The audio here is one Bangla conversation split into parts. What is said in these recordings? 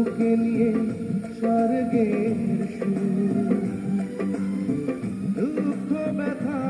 বুকে নিয়ে স্বর্গের সুর, দুঃখ ব্যথা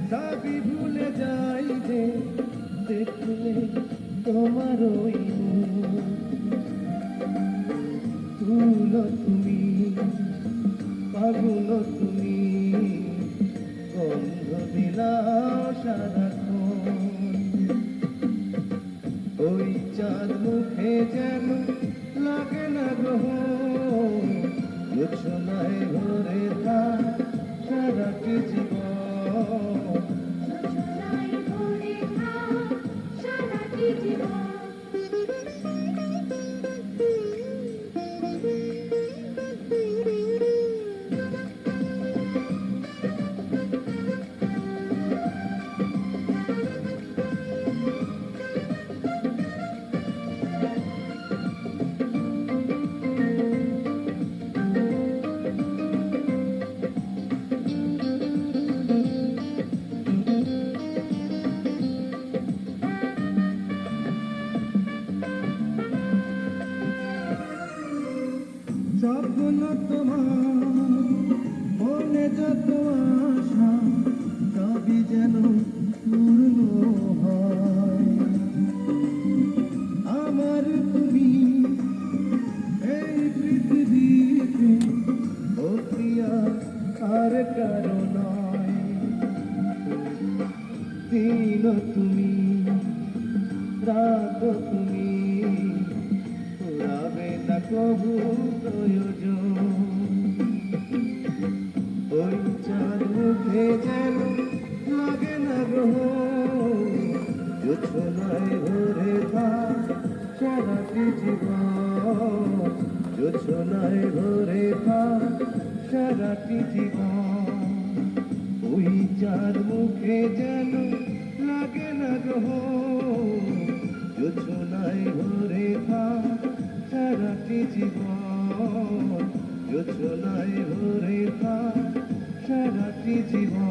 সবই ভুলে যাই যে দেখলে তোমার ওই মুখ। ফুল তুমি, পাগল তুমি, গন্ধ বিলাও সারাক্ষণ। ওই চাঁদ মুখে যেন লাগে না গ্রহ, জোছনায় ভরে থাক সারাটি জীবন। স্বপ্ন তোমার মনে যত আশা সবই যেন পূর্ণ হয়। আমার তুমি এই পৃথিবীতে অপ্রিয়া আর কারো নয়। দিন তুমি, রাত তুমি, ফুরাবে না কবু প্রয়োজন। ওই চাঁদ মুখে যেন লাগে না গ্রহ, জোছনায় ভরে থাক সারাটি জীবন। জোছনায় ভরে থাক সারাটি জীবন। ওই চাঁদ মুখে যেন লাগে না গ্রহ, জোছনায় ভরে থাক সারাটি জীবন। জোছনায় ভরে থাক সারাটি জীবন।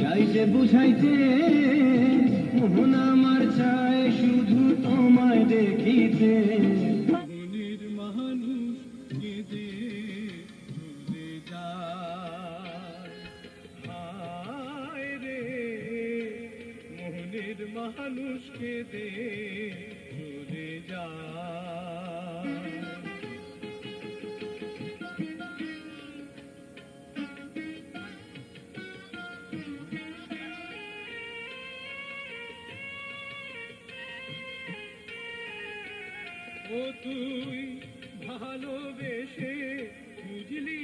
চাইছে বুঝাইতে মন আমার চায় শুধু তোমায় দেখিতে। মনের মানুষ কেঁদে চলে যায়, হায় রে মনের মানুষ কেঁদে চলে যায়। ও তুই ভালোবেসে বুঝলি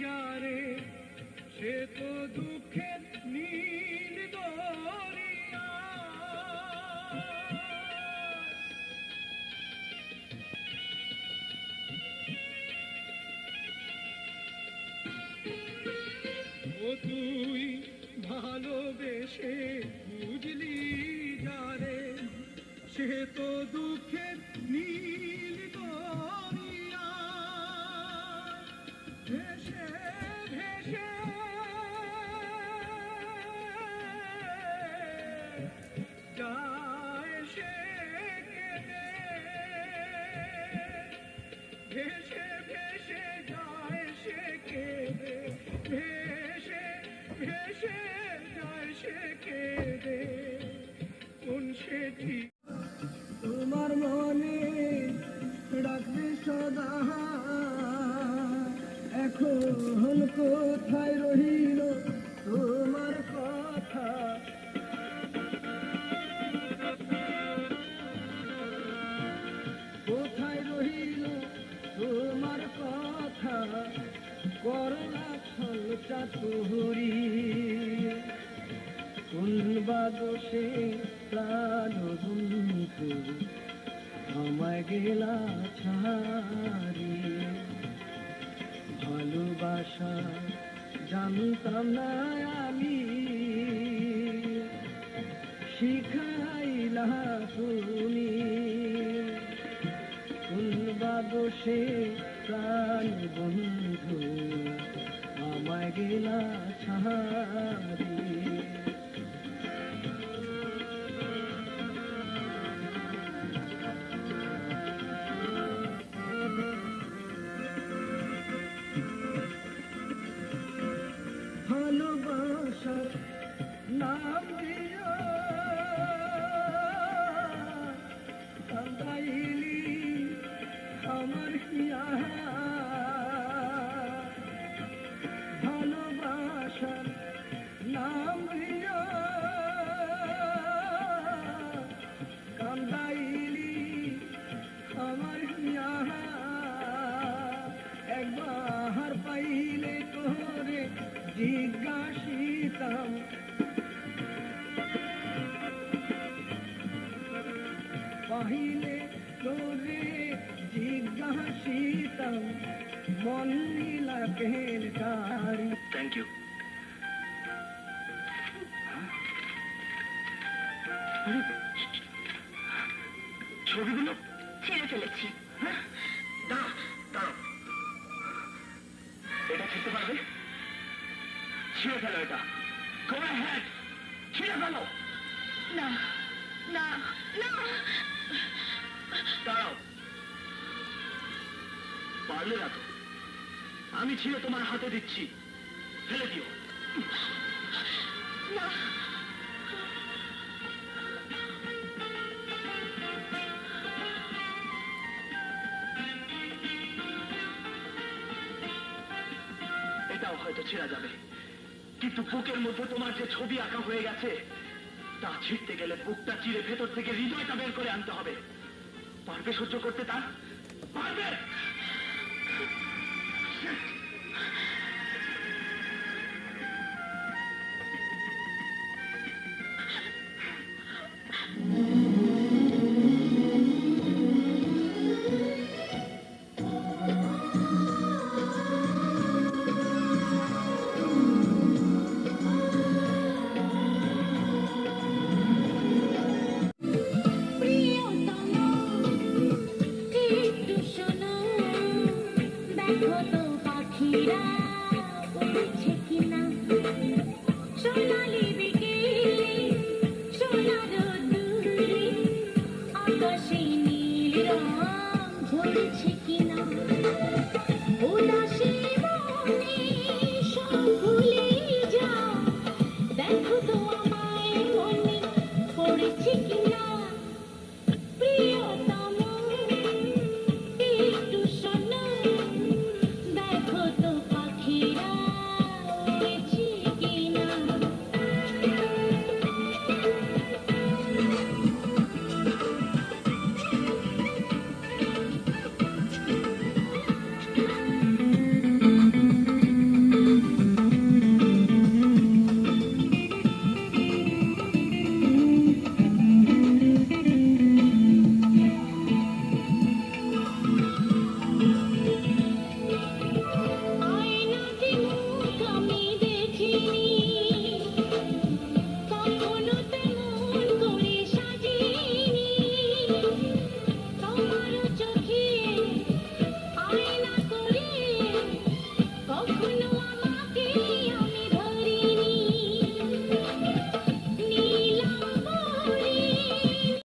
যারে, সে তো দুঃখের নীল দরিয়া। ও তুই ভালোবেসে বুঝলি যারে, সে তো দুঃখের নীল দরিয়া। ভেসে ভেসে যায় সে কেঁদে, ভেসে ভেসে যায় সে কেঁদে, ভেসে ভেসে যায় সে কেঁদে। কোন সে ঠিক তোমার মনে রাখবে সদা, এখন কোথায় রহিল তোমার কথা। কোথায় রহিল তোমার কথা, করলা ছল চাতুরি। কোন বা দোষে প্রাণ বন্ধু আমায় গেলা ছাড়ি। ভালোবাসা জানতাম না আমি, শিখাইলা তুমি। কোন বা দোষে প্রাণ বন্ধু আমায় গেলা ছাড়ি। ভালোবাসার নাম দিয়া কাঁদাইলি আমার হিয়া। ভালোবাসার নাম দিয়া কাঁদাইলি আমার হিয়া। একবার পাইলে তোরে জিজ্ঞাসিতাম, পাইলে তোরে জিজ্ঞাসিতাম, মন নীলা কেন তারি। Thank you. ছবিগুলো ছেড়ে ফেলেছি। দাঁড়াও দাঁড়াও, এটা ছিঁড়তে পারবে? ছিঁড়ে ফেলো এটা। Go ahead, ছিঁড়ে ফেলো। না না না, দাঁড়াও, পারলে না তো আমি ছিঁড়ে তোমার হাতে দিচ্ছি, ফেলে দিও। না। এটাও হয়তো ছেঁড়া যাবে, কিন্তু বুকের মধ্যে তোমার যে ছবি আঁকা হয়ে গেছে তা ছিঁড়তে গেলে বুকটা চিরে ভেতর থেকে হৃদয়টা বের করে আনতে হবে। পারবে সহ্য করতে তা? পারবে?